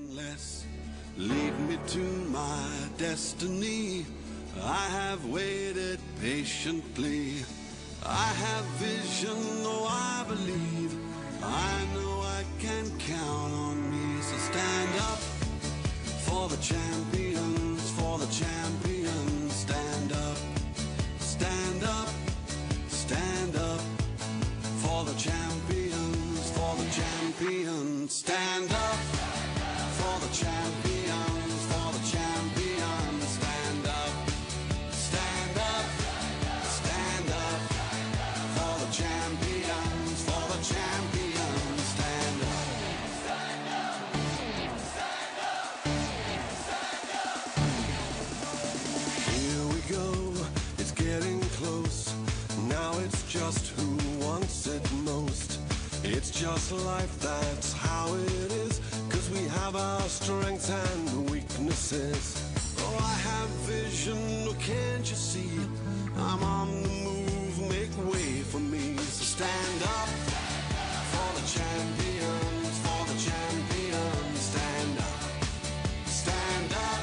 Unless lead me to my destiny. I have waited patiently. I have vision, oh I believe. I know I can count on me. So stand up for the champions, for the champions. Stand up, stand up, stand up for the champions, for the champions. Stand up for the champions, for the champions. Stand up, stand up, stand up for the champions, for the champions. Stand up. Here we go, it's getting close. Now it's just who wants it most. It's just life, that's how it is. 'Cause we have our strengths and weaknesses. Oh, I have vision, oh, can't you see? I'm on the move, make way for me. So stand up for the champions, for the champions. Stand up, stand up,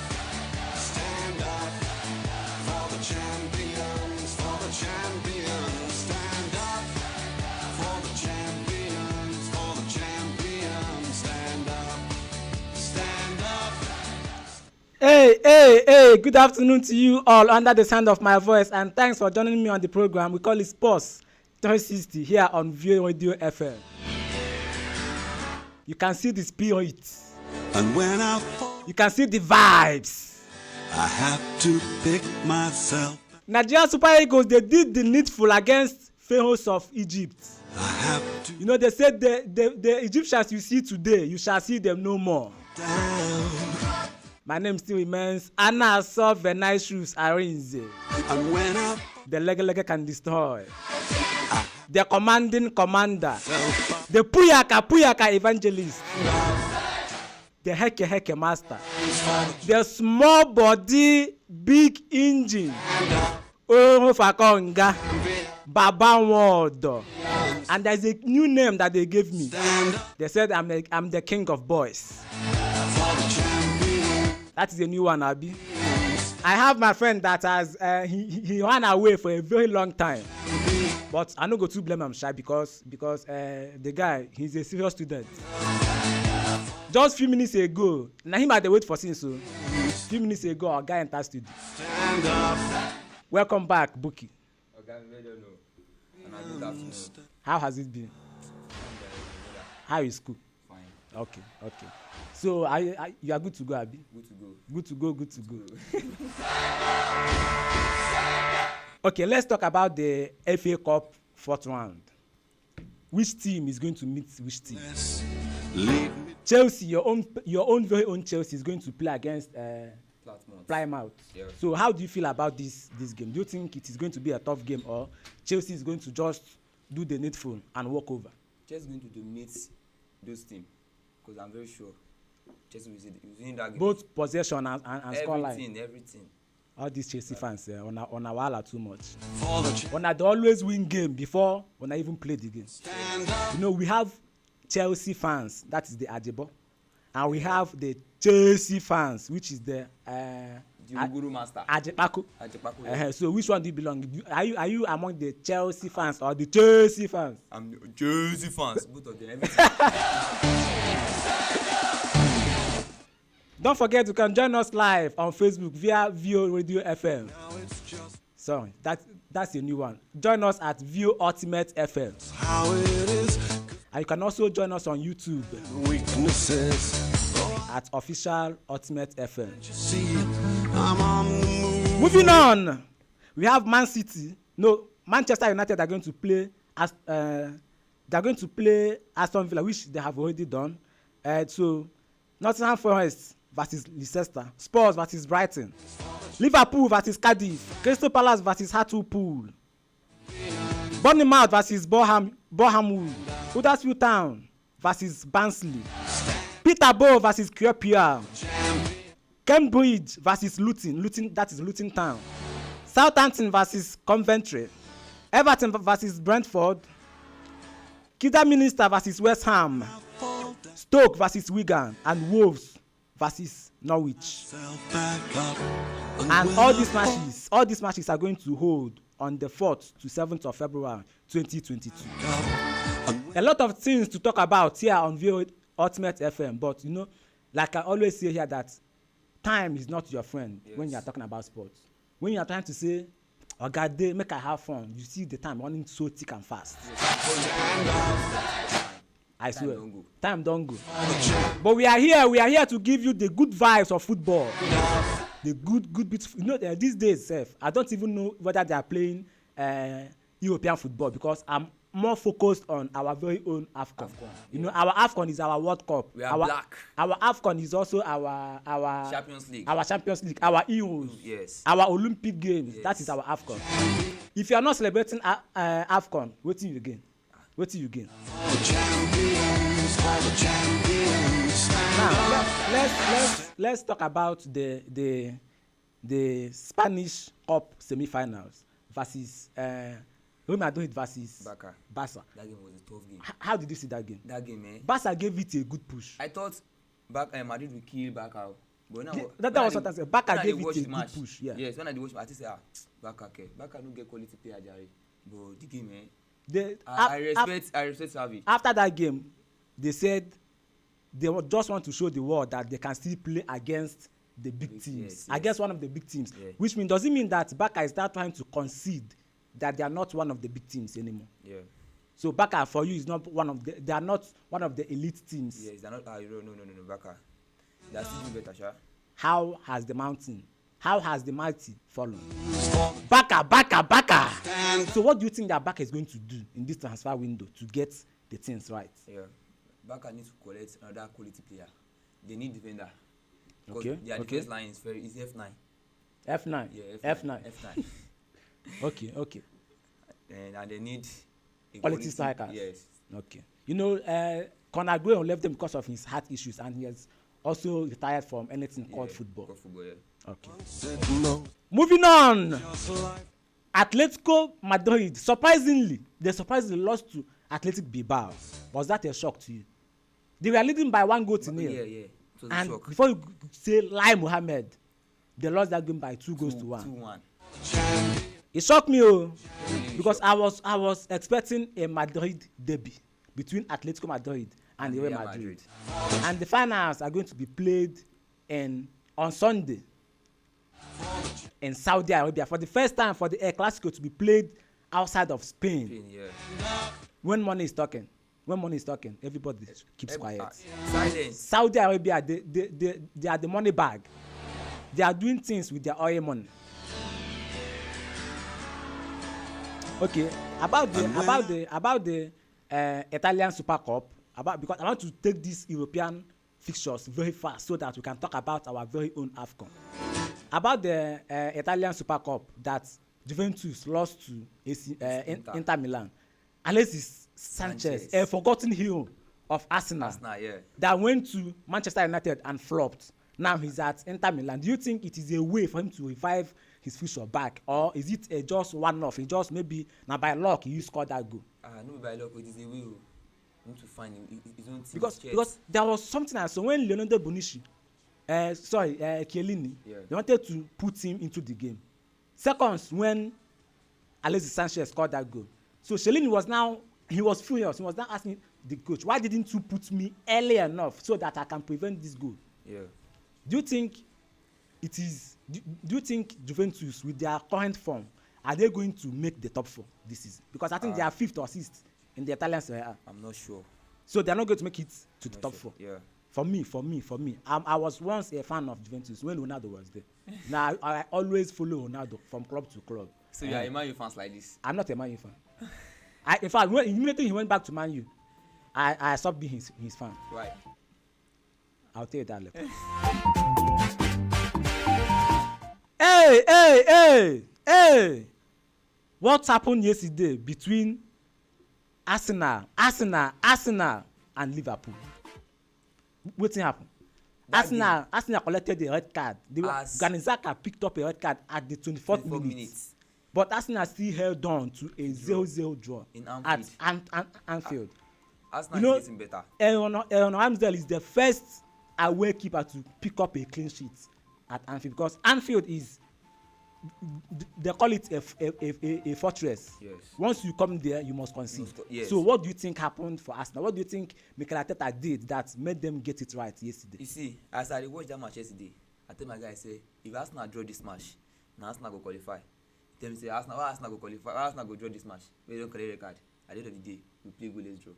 stand up for the champions, for the champions. Stand up for the champions, for the champions. Stand up, stand up. Hey, good afternoon to you all under the sound of my voice, and thanks for joining me on the program. We call it Sports 360 here on VO Radio FM. You can see the spirit. And when I fall, You can see the vibes. I have to pick myself. Nigerian Super Eagles, they did the needful against Pharaohs of Egypt. I have to You know, they said the Egyptians you see today, you shall see them no more. down. My name still remains Anna Saw Venai Shoes Arinze. And when I The leg can destroy. The commanding commander. fell The Puyaka evangelist. The Heke master. The small body, big engine. Oh, Fakonga. Baba Ward. And there's a new name that they gave me. stand up They said I'm the king of boys. for the champion. That is a new one, Abi. I have my friend that has he ran away for a very long time. But I no go too blame him shy because the guy, he's a serious student. Just few minutes ago, na him had to wait for since so. Few minutes ago, our guy entered studio. Stand up. Welcome back, Buki. Okay, I don't know. And I good afternoon. How has it been? How is school? Fine. Okay. So you are good to go, Abi? Good to go. Good to go. Okay, let's talk about the FA Cup fourth round. Which team is going to meet which team? Lead me. Chelsea, your own very own Chelsea is going to play against Plymouth. Yeah. So how do you feel about this game? Do you think it is going to be a tough game, or Chelsea is going to just do the needful and walk over? Chelsea going to dominate those teams because I'm very sure Chelsea will win that game. Both possession and scoreline. Everything. All these Chelsea fans on a wala too much. For the champion. When I always win game before when I even play the game. Stand up. You know, we have Chelsea fans, that is the Ajebo, and we have the Chelsea fans, which is the The Guru Master. Ajepaku. Ajepaku. So which one do you belong? Are you among the Chelsea fans or the Chelsea fans? I'm the Chelsea fans. Both of them. Everything. Don't forget you can join us live on Facebook via VO Radio FM. Now it's just Sorry, that's a new one. Join us at VO Ultimate FM. how it is. And you can also join us on YouTube Weaknesses. at Official Ultimate FM. You see, I'm on the move. Moving on, we have Manchester United are going to play Aston Villa, which they have already done. So Nottingham Forest versus Leicester, Spurs versus Brighton, Liverpool versus Cardiff, Crystal Palace versus Hartlepool, Bournemouth versus Bournemouth, Huddersfield Town versus Barnsley, Peterborough versus QPR, Cambridge versus Luton, that is Luton Town, Southampton versus Coventry, Everton versus Brentford, Kidderminster versus West Ham, Stoke versus Wigan, and Wolves versus Norwich. Self back up. And all these matches are going to hold on the 4th to 7th of February 2022. A lot of things to talk about here on VO Ultimate FM, but you know, like I always say here, that time is not your friend when you are talking about sports. When you are trying to say, oh God, make I have fun, you see the time running so thick and fast. I swear, time don't go. But we are here to give you the good vibes of football. The good bits. You know, these days, I don't even know whether they are playing European football, because I'm more focused on our very own AFCON. You know, our AFCON is our World Cup. We are black. Our AFCON is also our Champions League. Our Champions League, our Euros, yes. Our Olympic Games. That is our AFCON. If you are not celebrating AFCON, what do you gain? What do you gain? Now let's talk about the Spanish Cup semi-finals versus Real Madrid versus Barca. That game was a tough game. How did you see that game? That game, man. Barca gave it a good push. I thought Madrid would kill Barca. But now, that was what I said. Barca gave it a good push. Yeah. Yes, when I watch, I say, Barca don't get quality player, Jerry. But the game, man. I respect Xavi. After that game, they said they just want to show the world that they can still play against the big teams, against one of the big teams. Yeah. Which means, does it mean that Barca is now trying to concede that they are not one of the big teams anymore? Yeah. So Barca for you is not one of the. They are not one of the elite teams. Yes, they are not. No, Barca. They are still doing better, Sha. How has the mighty fallen? Barca. So what do you think that Barca is going to do in this transfer window to get the things right? Yeah, Barca needs to collect another quality player. They need defender. Okay. Their defense line is F9. F9. Yeah, F9. Okay. And they need a quality strikers. Yes. Okay. You know, Conor Gueye left them because of his heart issues, and he has also retired from anything called football. Okay. Moving on. Atletico Madrid surprisingly lost to Athletic Bilbao. Was that a shock to you? They were leading by 1-0. Yeah. It was and a shock. Before you say Lai Mohammed, they lost that game by 2-1. 2-1. It shocked me, because I was expecting a Madrid derby between Atletico Madrid and Real Madrid. And the finals are going to be played on Sunday in Saudi Arabia for the first time, for the El Clasico to be played outside of Spain. When money is talking, everybody keeps quiet. Silence. Saudi Arabia, they are the money bag. They are doing things with their oil money. Okay, about the Italian Super Cup, because I want to take these European fixtures very fast so that we can talk about our very own AFCON. About the Italian Super Cup that Juventus lost to Inter Milan. Alexis Sanchez, a forgotten hero of Arsenal, that went to Manchester United and flopped. Now he's at Inter Milan. Do you think it is a way for him to revive his future back, or is it just one-off? He just maybe now by luck you scored that goal? No, by luck. It is a way. Need to find his own team. Because there was something I saw when Leonardo Bonucci, Chiellini, they wanted to put him into the game. Seconds when Alexis Sanchez scored that goal. So Chiellini was furious. He was now asking the coach, why didn't you put me early enough so that I can prevent this goal? Yeah. Do you think Juventus, with their current form, are they going to make the top 4 this season? Because I think they are 5th or 6th in the Italian Serie A. I'm not sure. So they are not going to make it to the top 4. Yeah. For me, I was once a fan of Juventus when Ronaldo was there. Now I always follow Ronaldo from club to club. So you are a Man U fans like this? I'm not a Man U fan. In fact, immediately he went back to Man U, I stopped being his fan. Right. I'll tell you that later. Hey! What happened yesterday between Arsenal, and Liverpool? What happened? Arsenal collected a red card. Granizaka picked up a red card at the 24th minute. But Arsenal still held on to a 0-0 draw at Anfield. Arsenal is getting better. Aaron Ramsdale is the first away keeper to pick up a clean sheet at Anfield, because Anfield is, they call it a fortress. Yes. Once you come there, you must concede. Yes. So what do you think happened for Arsenal? What do you think Mikel Arteta did that made them get it right yesterday? You see, as I watched that match yesterday, I tell my guy, say, if Arsenal draw this match, now Arsenal go qualify. Tell me say, Arsenal go qualify, Arsenal go draw this match. We don't collect a card. At the end of the day, we play goalless draw.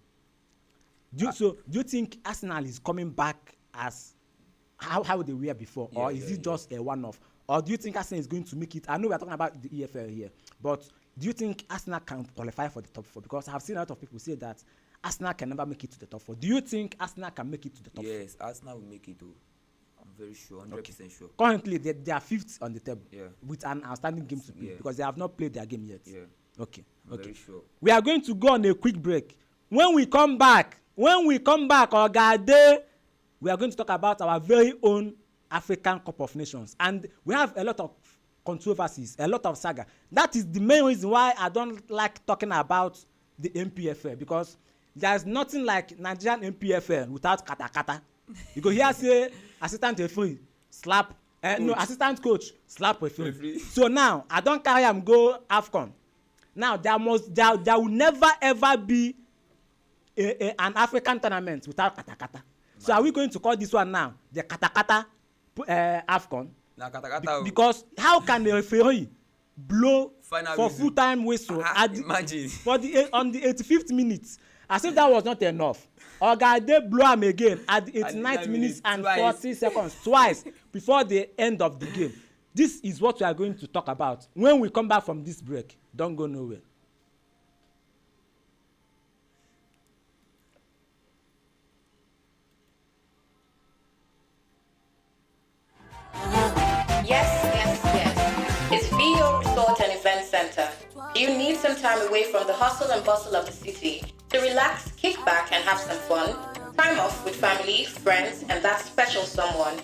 Do you think Arsenal is coming back as how they were before, or is it just a one-off? Or do you think Arsenal is going to make it? I know we are talking about the EFL here, but do you think Arsenal can qualify for the top 4? Because I have seen a lot of people say that Arsenal can never make it to the top 4. Do you think Arsenal can make it to the top 4? Yes, Arsenal will make it too. I'm very sure, 100% sure. Currently, they are 5th on the table, with an outstanding game to play, because they have not played their game yet. Okay. Very sure. We are going to go on a quick break. When we come back, Ogade, we are going to talk about our very own African Cup of Nations, and we have a lot of controversies, a lot of saga. That is the main reason why I don't like talking about the MPFL, because there's nothing like Nigerian MPFL without kata. You go here say assistant referee slap, assistant coach slap referee. So now I don't carry am go AFCON. Now there will never ever be an African tournament without kata. So are we going to call this one now the kata AFCON? Because how can the referee blow final for full-time whistle on the 85th minute, as if that was not enough? Ogade blow am again at the 89th minutes and 40 seconds twice before the end of the game. This is what we are going to talk about when we come back from this break. Don't go nowhere. Yes. It's VO Resort and Event Center. Do you need some time away from the hustle and bustle of the city to relax, kick back, and have some fun? Time off with family, friends, and that special someone.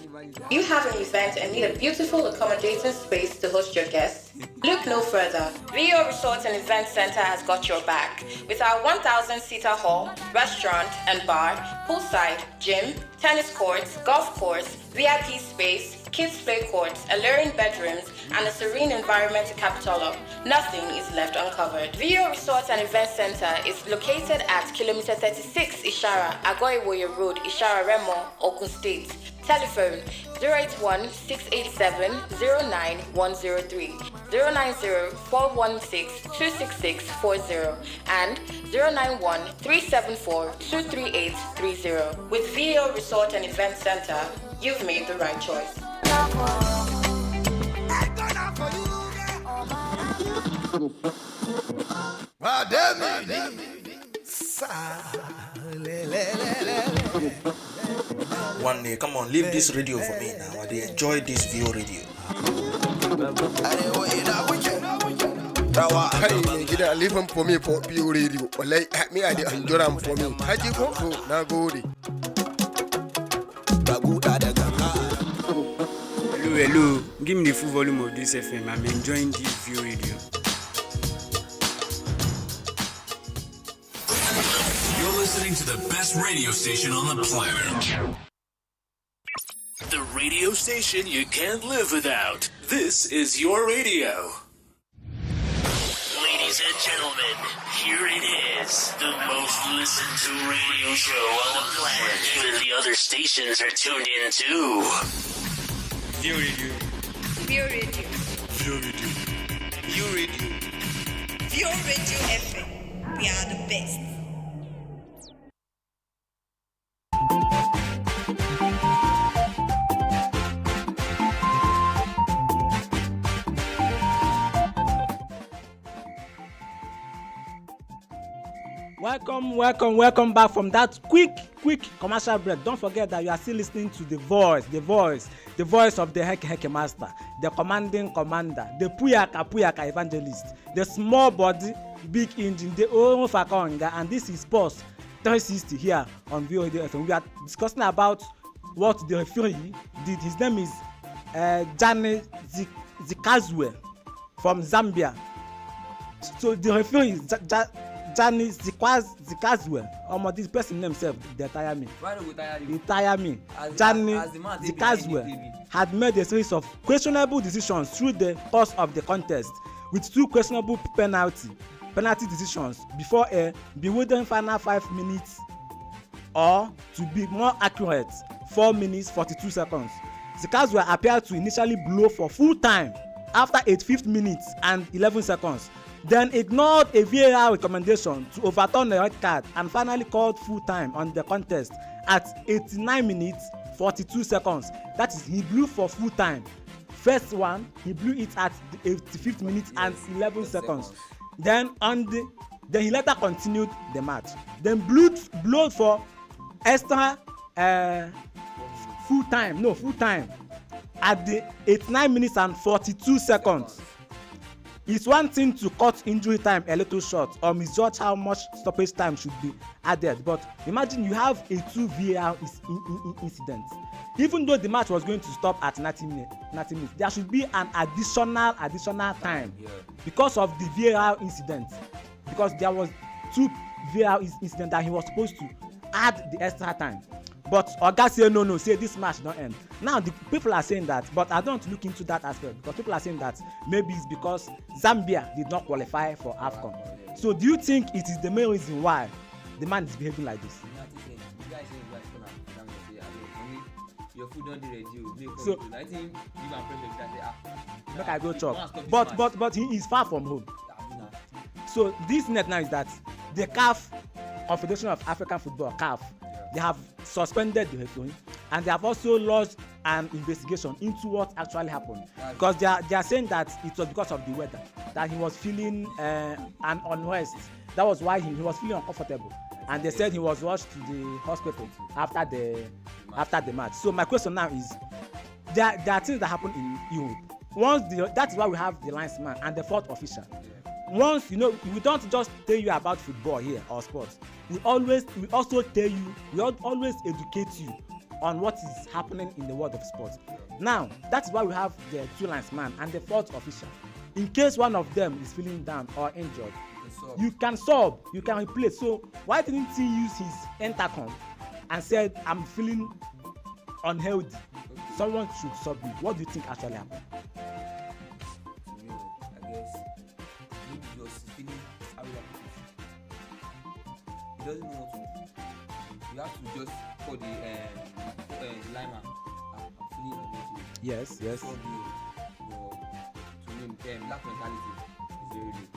You have an event and need a beautiful, accommodating space to host your guests? Look no further. VO Resort and Event Center has got your back. With our 1,000-seater hall, restaurant and bar, poolside, gym, tennis courts, golf course, VIP space, kids play courts, alluring bedrooms, and a serene environment to cap it all up, nothing is left uncovered. VO Resort and Event Center is located at kilometer 36 Ishara, Agoiwoye Road, Ishara Remo, Ogun State. Telephone 081-687-09103, 090-416-26640, and 091-374-23830. With VO Resort and Event Center, you've made the right choice. One day, come on, leave this radio for me now. I enjoy this VO radio. Gida leave him for me for VO radio. Like me, I enjoy them for me. Haji go na go. Hello, give me the full volume of this FM. I'm enjoying this VO radio. You're listening to the best radio station on the planet. The radio station you can't live without. This is your radio. Ladies and gentlemen, here it is. The most listened to radio show on the planet. Even the other stations are tuned in too. VO radio. VO radio. VO radio. VO radio. VO radio FM. We are the best. Welcome back from that quick commercial break. Don't forget that you are still listening to the voice of the Heke Master, the commanding commander, the Puyaka evangelist, the small body, big engine, the Omo Fakonga, and this is Boss 360 here on VOD FM. We are discussing about what the referee did. His name is Jane Zikazwe from Zambia. So the referee Jani Zikazwe, this person name himself, they tire me. Why don't we tire you? They tire me. As Jani the man dey behind Zikazwe the TV. had made a series of questionable decisions through the course of the contest, with 2 questionable penalty decisions before a bewildering final 5 minutes, or to be more accurate, 4 minutes 42 seconds. Zikazwe appeared to initially blow for full time after 85 minutes and 11 seconds, then ignored a VAR recommendation to overturn a red card and finally called full time on the contest at 89 minutes 42 seconds. That is, he blew for full time. First one, he blew it at the 85th minute and 11 seconds. Then he later continued the match. Then blew for extra full time at the 89 minutes and 42 seconds. It's one thing to cut injury time a little short or misjudge how much stoppage time should be added, but imagine you have a 2 VAR incident. Even though the match was going to stop at 90 minutes, there should be an additional time because of the VAR incident, because there was 2 VAR incident that he was supposed to add the extra time. But Oga say no, say this match don't end. Now the people are saying that, but I don't look into that aspect, because people are saying that maybe it's because Zambia did not qualify for AFCON. So do you think it is the main reason why the man is behaving like this? Your food don't ready. So I think you and pressure make I go chop. But he is far from home. So this net now is that the CAF, Confederation of African Football, CAF, they have suspended the referee, and they have also launched an investigation into what actually happened, because they are saying that it was because of the weather, that he was feeling an unrest. That was why he was feeling uncomfortable, and they said he was rushed to the hospital after the match. So my question now is, there are things that happen in Europe. That is why we have the linesman and the 4th official. Once we don't just tell you about football here or sports. We always educate you on what is happening in the world of sports. Now that is why we have the 2 linesman and the 4th official. In case one of them is feeling down or injured, you can sub, you can replace. So why didn't he use his intercom and said, I'm feeling unhealthy, someone should sub me? What do you think actually happened? He doesn't know what to do. You have to just call the lineman. I'm feeling unhealthy. Yes. To him, that mentality is very real.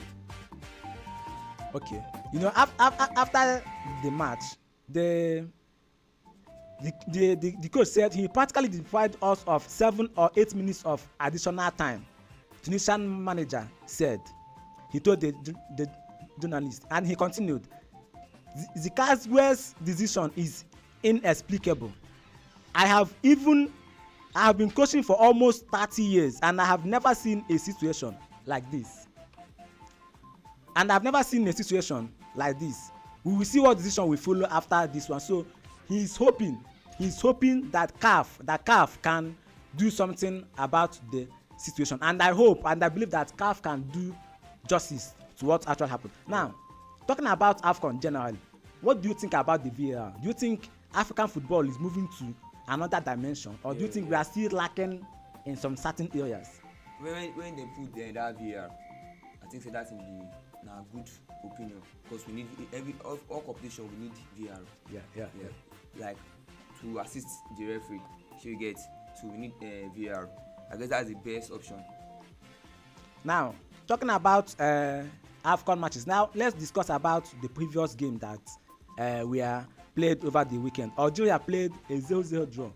Okay. After the match, the coach said he practically deprived us of 7 or 8 minutes of additional time. Tunisian manager said. He told the journalist, and he continued, Zikazwe's decision is inexplicable. I have been coaching for almost 30 years, and I have never seen a situation like this. We will see what decision will follow after this one. So he's hoping that CAF can do something about the situation, and I hope and I believe that CAF can do justice to what actually happened. Now, talking about AFCON generally, what do you think about the VAR? Do you think African football is moving to another dimension, or do you think we are still lacking in some certain areas? When they put that VAR, I think that's in the good opinion, because we need all competition, we need VAR. Yeah. Like to assist the referee, so we need VAR. I guess that's the best option. Now, talking about AFCON matches, now let's discuss about the previous game that we are played over the weekend. Algeria played a 0-0 draw,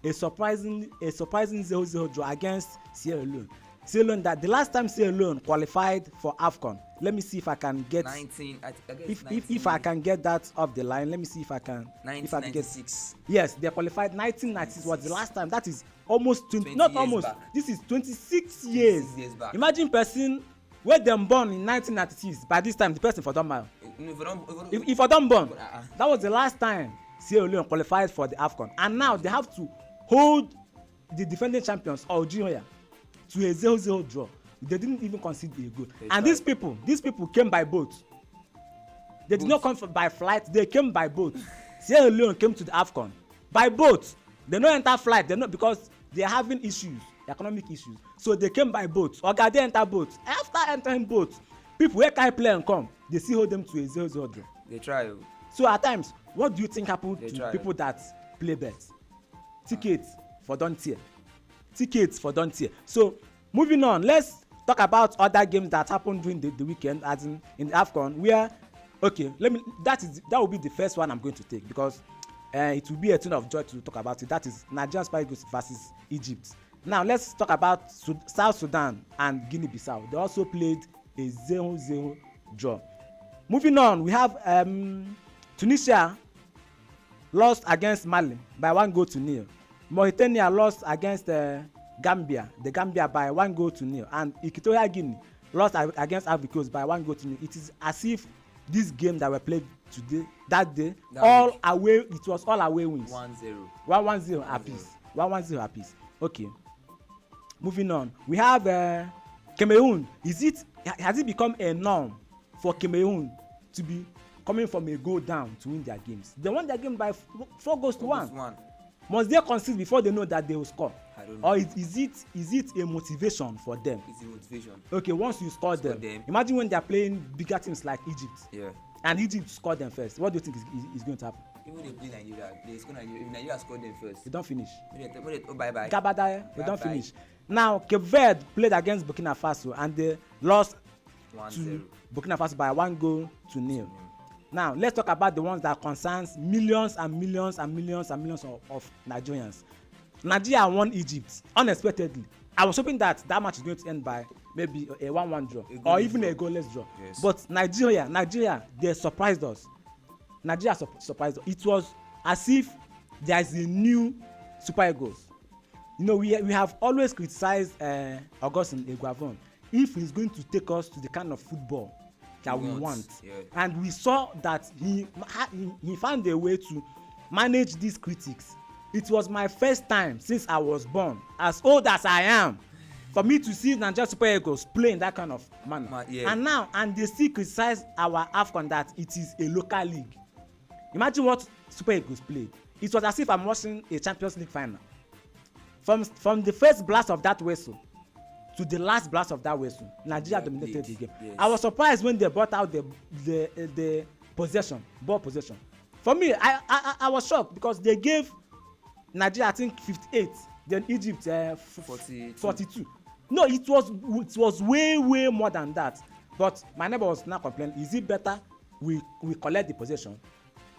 a surprising 0-0 draw against Sierra Leone. Sierra Leone, that the last time Sierra Leone qualified for AFCON. Let me see if I can get 19. If I can get that off the line. Let me see if I can. 1996. Yes, they qualified 1996 was the last time. That is almost 20 not almost. Back. This is 26 years. Back. Imagine person wey dem born in 1996. By this time, the person for don marry. If I don't born, that was the last time Sierra Leone qualified for the AFCON, and now they have to hold the defending champions Algeria to a 0-0 draw. They didn't even concede a goal. And these people came by boat. They did not come by flight. They came by boat. Sierra Leone came to the AFCON by boat. They no enter flight. They not because they are having issues, economic issues. So they came by boat. Oga they enter boat. After entering boat, people wey carry plane come, they still hold them to a 0-0 draw. They try. So at times, what do you think happened to people that play bets? Tickets for don tear. Tickets for don tear. So moving on, let's talk about other games that happened during the weekend, as in the AFCON, where that will be the first one I'm going to take, because it will be a thing of joy to talk about it. That is Nigerian Super Eagles versus Egypt. Now let's talk about South Sudan and Guinea-Bissau. They also played a 0-0 draw. Moving on, we have Tunisia lost against Mali by 1-0. Mauritania lost against Gambia by 1-0, and Equatorial Guinea lost against Ivory Coast by 1-0. It is as if this game that were played that day, it was all away wins. 1-0. 1-0 apiece. 1-0 apiece. Okay. Moving on, we have Cameroon. Has it become a norm for Cameroon to be coming from a goal down to win their games? They won their game by 4-1. Must they concede before they know that they will score? I don't know. Or is it a motivation for them? It's a motivation. Okay, once you score them, imagine when they are playing bigger teams like Egypt. Yeah. And Egypt scored them first. What do you think is going to happen? Even they play Nigeria, they score Nigeria. If Nigeria scored them first, they don't finish. Bye-bye. They don't finish. Now, Cape Verde played against Burkina Faso and they lost 1-0 to Burkina Faso by 1-0. Now, let's talk about the ones that concerns millions and millions and millions and millions of Nigerians. Nigeria won Egypt unexpectedly. I was hoping that match is going to end by maybe a 1-1 draw or even a goalless draw. Yes. But Nigeria, they surprised us. Nigeria surprised us. It was as if there is a new Super Eagles. You know, we have always criticized Augustine Eguavoen if he's going to take us to the kind of football that we want. Yeah. And we saw that he found a way to manage these critics. It was my first time since I was born, as old as I am, for me to see Nigeria Super Eagles play in that kind of manner. Yeah. And they still criticize our AFCON that it is a local league. Imagine what Super Eagles played. It was as if I'm watching a Champions League final. From the first blast of that whistle to the last blast of that whistle, Nigeria dominated the game. Yes. I was surprised when they brought out the ball possession. For me, I was shocked because they gave Nigeria, I think 58, then Egypt 42. No, it was way more than that. But my neighbor was now complaining, is it better we collect the possession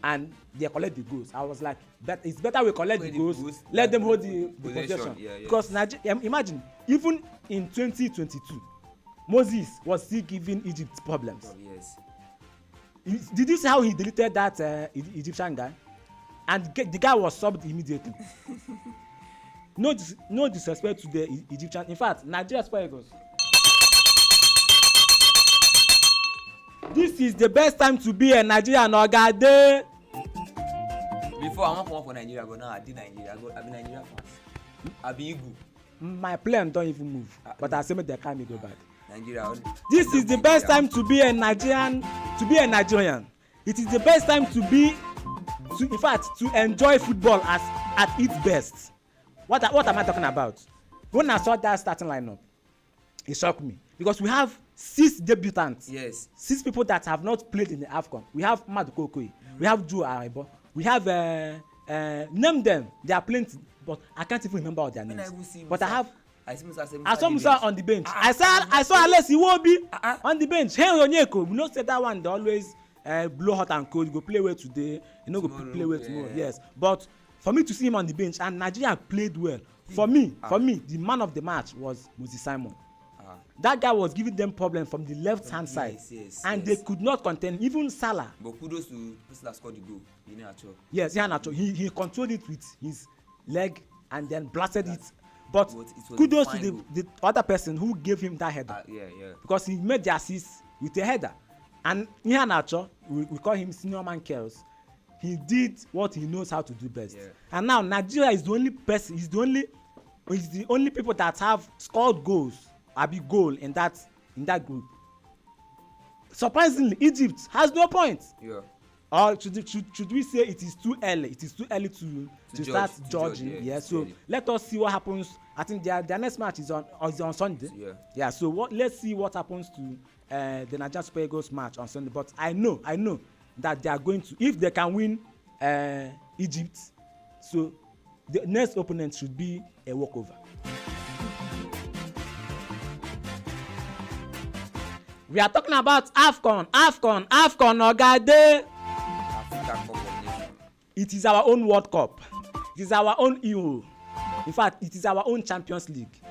and they collect the goals? I was like, it's better we collect the goals, let them hold the possession. Yeah, because Nigeria, imagine, even in 2022, Moses was still giving Egypt problems. Oh, yes. Did you see how he deleted that Egyptian guy? And the guy was subbed immediately. No disrespect to the Egyptian. In fact, Nigeria Super Eagles. This is the best time to be a Nigerian Ogade. Before I want to come for Nigeria, but now I did Nigeria. I be Nigeria fans. I be Igbo. My plane don't even move. But I say they can't go back. Nigeria. This is the best time to be a Nigerian. It is the best time to enjoy football at its best. What am I talking about? When I saw that starting lineup, it shocked me because we have 6 debutants. Yes. 6 people that have not played in the AFCON. We have Madu Kokoi. We have Joe Aribo. We have name them. They are playing, but I can't even remember all their names. But I saw Musa on the bench. I saw Alex Iwobi on the bench. Hey Onyeko, we know say that one they always blow hot and cold. You go play well today, you know, go play well tomorrow. Yes, but for me to see him on the bench and Nigeria played well. For me, the man of the match was Moses Simon. That guy was giving them problems from the left hand side, and they could not contain even Salah. But kudos to the person that scored the goal, Iheanacho. Yes, Iheanacho. He controlled it with his leg and then blasted it. But kudos to the other person who gave him that header. Because he made the assist with a header. And Iheanacho, we call him senior man Kells. He did what he knows how to do best. And now Nigeria is the only person, is the only people that have scored goals, a big goal in that group. surprisingly, Egypt has no points. Yeah. Or should we say it is too early? It is too early to start judging. Yeah. So let us see what happens. I think their next match is on Sunday. Yeah. Yeah. So let's see what happens to the Nigeria Super Eagles match on Sunday. But I know that they are going to, if they can win Egypt, so the next opponent should be a walkover. We are talking about AFCON, Ogade. It is our own World Cup. It is our own Euro. In fact, it is our own Champions League.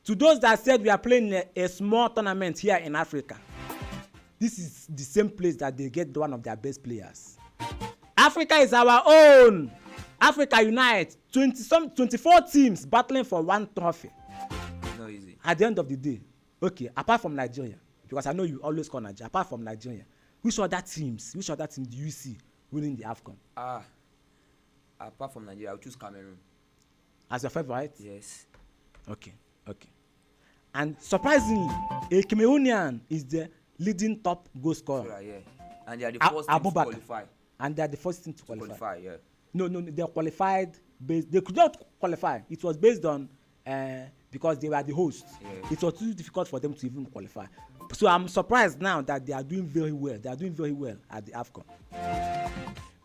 To those that said we are playing a small tournament here in Africa, this is the same place that they get one of their best players. Africa is our own. Africa Unite, 24 teams battling for one trophy. No easy. At the end of the day, okay, apart from Nigeria, because I know you always call Nigeria, apart from Nigeria, which other teams do you see winning the AFCON? Apart from Nigeria, I'll choose Cameroon. As your favorite? Yes. Okay. And surprisingly, a Cameroonian is the leading top goal scorer. Yeah. And they are the first team to qualify. And they are the first team to qualify. Yeah. No, they qualified based. They could not qualify. It was based on because they were the hosts. Yeah. It was too difficult for them to even qualify. So I'm surprised now that they are doing very well. They are doing very well at the AFCON.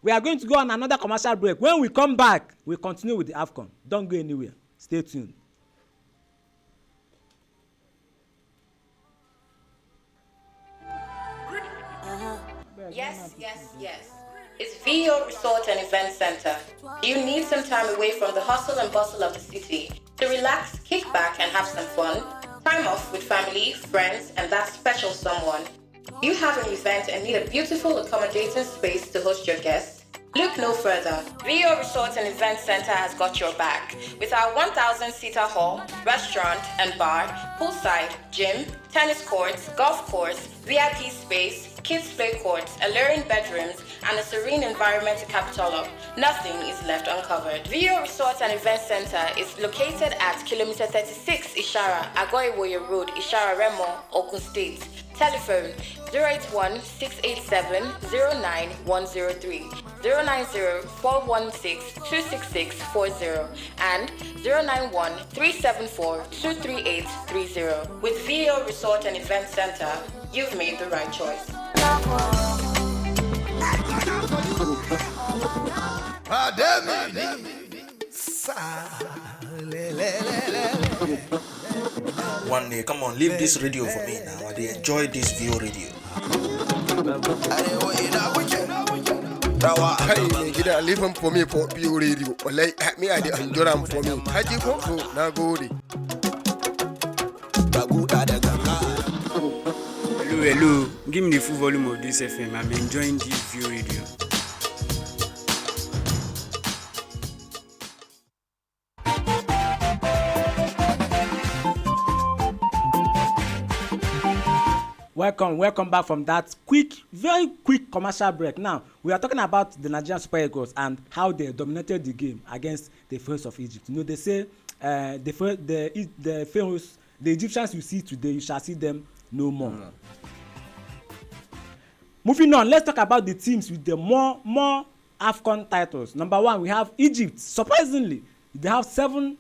We are going to go on another commercial break. When we come back, we continue with the AFCON. Don't go anywhere. Stay tuned. Yes. It's VO Resort and Event Center. Do you need some time away from the hustle and bustle of the city to relax, kick back, and have some fun? Time off with family, friends, and that special someone. You have an event and need a beautiful accommodating space to host your guests? Look no further. VO Resort and Event Center has got your back. With our 1,000-seater hall, restaurant and bar, poolside, gym, tennis courts, golf course, VIP space, kids play courts, alluring bedrooms, and a serene environment to cap it all up. Nothing is left uncovered. VO Resort and Event Center is located at kilometer 36 Ishara, Agoiwoye Road, Ishara Remo, Ogun State. Telephone 081-687-09103, 090-416-26640, and 091-374-23830. With VO Resort and Event Center, you've made the right choice. One day, come on, leave this radio for me now. I dey enjoy this VO radio. Hey, gida leave him for me for PO radio. Like me, I dey enjoy them for me. Haji ko na gode. Hello. Give me the full volume of this FM. I'm enjoying this VO radio. Welcome back from that very quick commercial break. Now we are talking about the Nigerian Super Eagles and how they dominated the game against the Pharaohs of Egypt. You know, they say the Pharaohs, the Egyptians you see today, you shall see them no more. Moving on, let's talk about the teams with the more AFCON titles. Number one, we have Egypt. Surprisingly, they have 7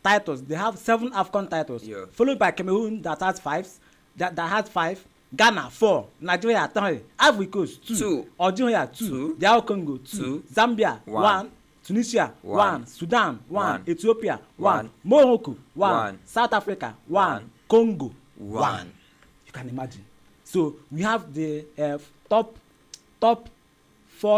titles. They have 7 AFCON titles, followed by Cameroon that has 5. That had 5. Ghana 4, Nigeria 3, Ivory Coast 2, Algeria 2, DR Congo 2, Zambia 1, Tunisia 1, Sudan 1, Ethiopia 1, Morocco 1, South Africa 1, Congo 1. You can imagine. So we have the top 4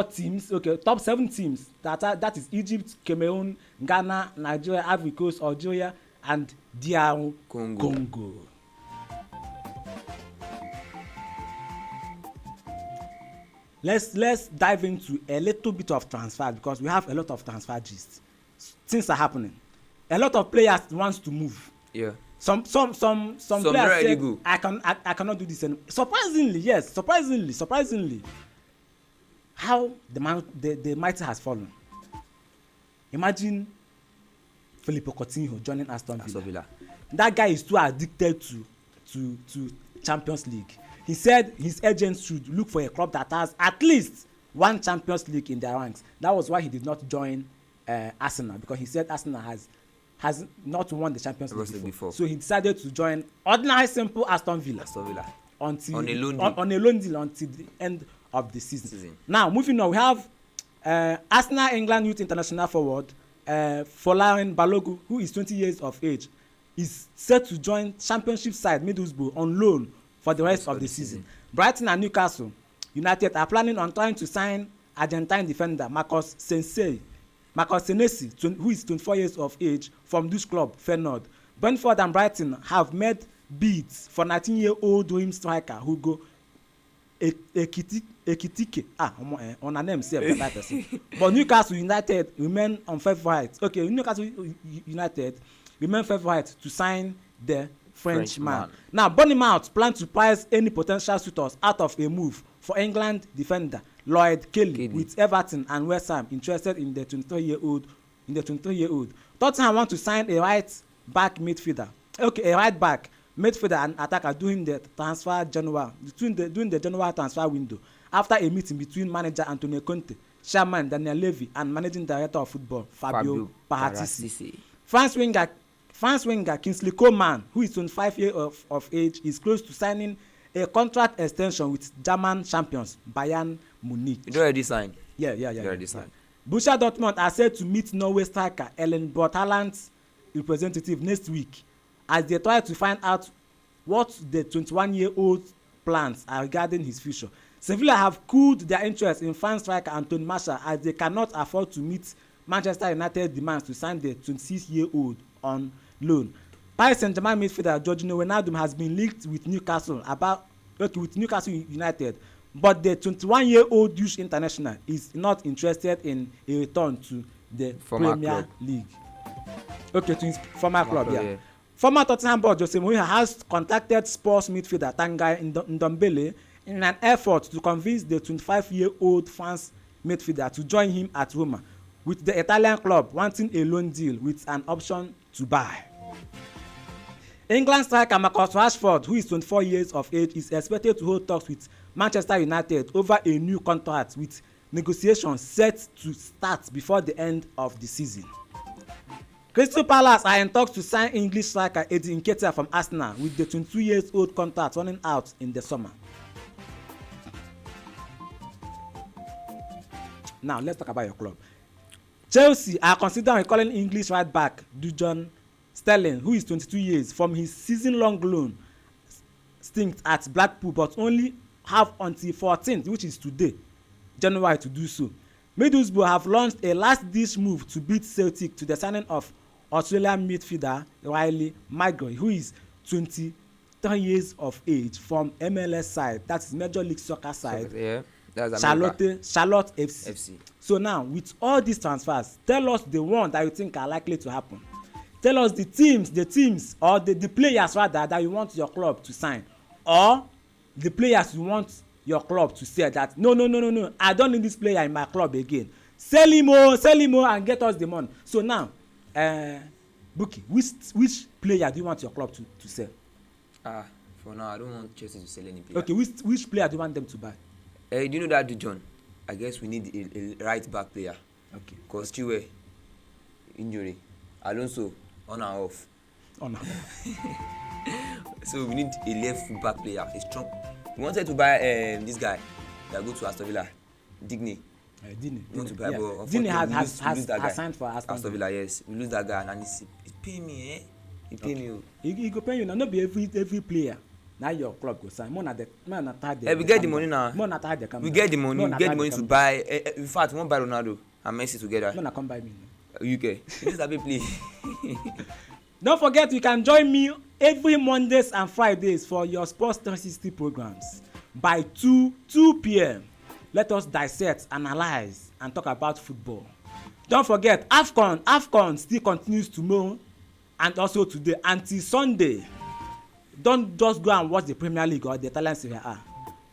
teams, top 7 teams that is Egypt, Cameroon, Ghana, Nigeria, Ivory Coast, Algeria, and DR Congo. Let's dive into a little bit of transfer because we have a lot of transfer gist. Things are happening. A lot of players wants to move. Yeah. Some players say I cannot do this anymore. Surprisingly, how the mighty has fallen. Imagine Filippo Coutinho joining Aston Villa. That guy is too addicted to Champions League. he said his agents should look for a club that has at least one Champions League in their ranks. That was why he did not join Arsenal, because he said Arsenal has not won the Champions League before. So he decided to join ordinary simple Aston Villa. Until on a loan deal until the end of the season. Now moving on, we have Arsenal England Youth International forward Folarin Balogun, who is 20 years of age, is set to join Championship side Middlesbrough on loan for the rest of the season. Brighton and Newcastle United are planning on trying to sign Argentine defender Marcos Senesi, who is 24 years of age, from this club, Feyenoord. Brentford and Brighton have made bids for 19-year-old dream striker Hugo Ekitike. On a name save that person. But Newcastle United remain on favourite. Okay, Newcastle United remain favourite to sign the Frenchman. Now, Bournemouth plan to price any potential suitors out of a move for England defender Lloyd Kelly, with Everton and West Ham interested in the 23-year-old. Tottenham want to sign a right back midfielder and attacker during the January transfer window, after a meeting between manager Antonio Conte, chairman Daniel Levy, and managing director of football Fabio Paratici. France winger Kingsley Coman, who is 25 years of age, is close to signing a contract extension with German champions Bayern Munich. You already signed? Yeah. Borussia Dortmund are set to meet Norway striker Erling Braut Haaland's representative next week as they try to find out what the 21-year-old plans are regarding his future. Sevilla have cooled their interest in France striker Anthony Martial as they cannot afford to meet Manchester United's demands to sign the 26-year-old on loan. Paris Saint-Germain midfielder Georginio Wijnaldum has been linked with Newcastle United, but the 21-year-old youth international is not interested in a return to the Premier League. Okay, to his former club, yeah. Former Tottenham boss Jose Mourinho has contacted Spurs midfielder Tanguy Ndombele in an effort to convince the 25-year-old France midfielder to join him at Roma, with the Italian club wanting a loan deal with an option to buy. England striker Marcus Rashford, who is 24 years of age, is expected to hold talks with Manchester United over a new contract, with negotiations set to start before the end of the season. Crystal Palace are in talks to sign English striker Eddie Nketiah from Arsenal, with the 22-year-old contract running out in the summer. Now, let's talk about your club. Chelsea are considering recalling English right back Dujon Sterling, who is 22 years, from his season-long loan stint at Blackpool, but only have until 14th, which is today, January, to do so. Middlesbrough have launched a last-ditch move to beat Celtic to the signing of Australian midfielder Riley Maguire, who is 23 years of age, from MLS side, that is Major League Soccer side, Charlotte FC. So now, with all these transfers, tell us the one that you think are likely to happen. Tell us the teams or the players rather that you want your club to sign, or the players you want your club to say that no, I don't need this player in my club again. Sell him and get us the money. So now, Buki, which player do you want your club to sell? For now, I don't want Chelsea to sell any player. Okay, which player do you want them to buy? Do you know that Dujon? I guess we need a right back player. Okay. Because Chiwe, injury. Alonso, on and off. So we need a left full back player, a strong. We wanted to buy this guy that go to Aston Villa, Digne. We want to buy, but Digne has signed for Aston Villa. Yes, we lose that guy, and he's paying me. He pay me. He go pay you now. Not be every player. Now your club go sign. We get the money now. We get the money. We get the money to buy. In fact, we want to buy Ronaldo and Messi together. No, come buy me. UK. This is a big play. Don't forget, you can join me every Mondays and Fridays for your Sports 360 programs by 2 p.m. Let us dissect, analyze, and talk about football. Don't forget, AFCON still continues tomorrow and also today until Sunday. Don't just go and watch the Premier League or the Italian Serie A.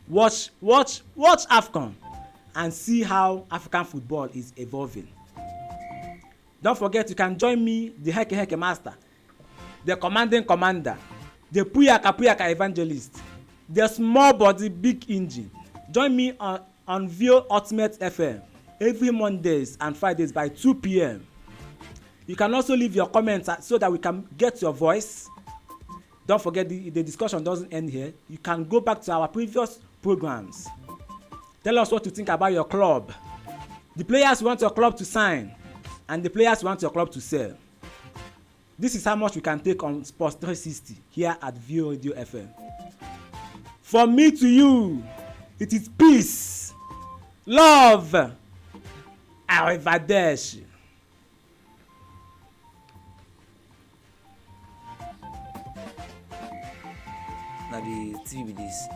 Watch AFCON and see how African football is evolving. Don't forget, you can join me, the Heke Master, the commanding commander, the Puyaka evangelist, the small body big engine. Join me on Vio Ultimate FM every Mondays and Fridays by 2 p.m. You can also leave your comments so that we can get your voice. Don't forget the discussion doesn't end here. You can go back to our previous programs. Tell us what you think about your club, the players you want your club to sign, and the players you want your club to sell. This is how much we can take on Sports 360 here at Vio Radio FM. From me to you, it is peace, love, arrivederci. Na the TV be this.